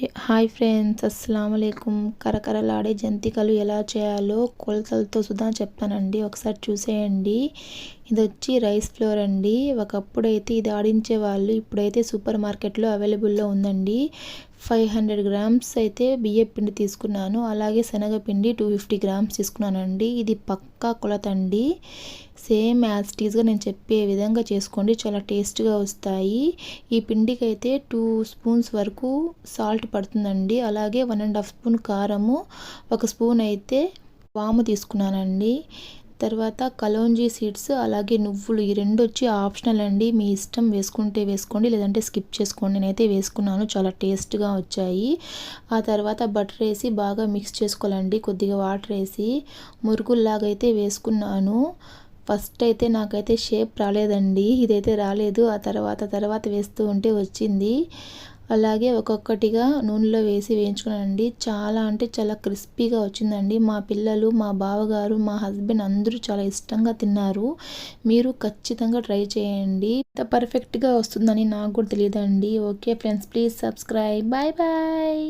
Hi friends, అస్సలం వాలేకుమ్. కరకరలాడే జంతికలు ఎలా చేయాలో కొలతలతో సుధా చెప్తానండి, ఒకసారి చూసేయండి. ఇది వచ్చి రైస్ ఫ్లోర్ అండి. ఒకప్పుడైతే ఇది ఆడించేవాళ్ళు, ఇప్పుడైతే సూపర్ మార్కెట్లో అవైలబుల్లో ఉందండి. 500 గ్రామ్స్ అయితే బియ్య పిండి తీసుకున్నాను, అలాగే శనగపిండి 250 గ్రామ్స్ తీసుకున్నానండి. ఇది పక్కా కొలత అండి. సేమ్ యాజ్ టీజ్గా నేను చెప్పే విధంగా చేసుకోండి, చాలా టేస్ట్గా వస్తాయి. ఈ పిండికి అయితే 2 స్పూన్స్ వరకు సాల్ట్ పడుతుందండి, అలాగే 1.5 స్పూన్ కారము, 1 స్పూన్ అయితే వాము తీసుకున్నానండి. తర్వాత కలోంజీ సీడ్స్, అలాగే నువ్వులు, ఈ రెండు వచ్చి ఆప్షనల్ అండి. మీ ఇష్టం, వేసుకుంటే వేసుకోండి, లేదంటే స్కిప్ చేసుకోండి. నేనైతే వేసుకున్నాను, చాలా టేస్ట్గా వచ్చాయి. ఆ తర్వాత బటర్ వేసి బాగా మిక్స్ చేసుకోవాలండి. కొద్దిగా వాటర్ వేసి మురుగుల్లాగా అయితే వేసుకున్నాను. ఫస్ట్ అయితే నాకైతే షేప్ రాలేదండి, ఇదైతే రాలేదు. ఆ తర్వాత వేస్తూ ఉంటే వచ్చింది. అలాగే ఒక్కొక్కటిగా నూనెలో వేసి వేయించుకున్నానండి. చాలా అంటే చాలా క్రిస్పీగా వచ్చిందండి. మా పిల్లలు, మా బావగారు, మా హస్బెండ్ అందరూ చాలా ఇష్టంగా తిన్నారు. మీరు ఖచ్చితంగా ట్రై చేయండి. ఇంత పర్ఫెక్ట్గా వస్తుందని నాకు కూడా తెలియదండి. Okay friends, please subscribe. Bye bye.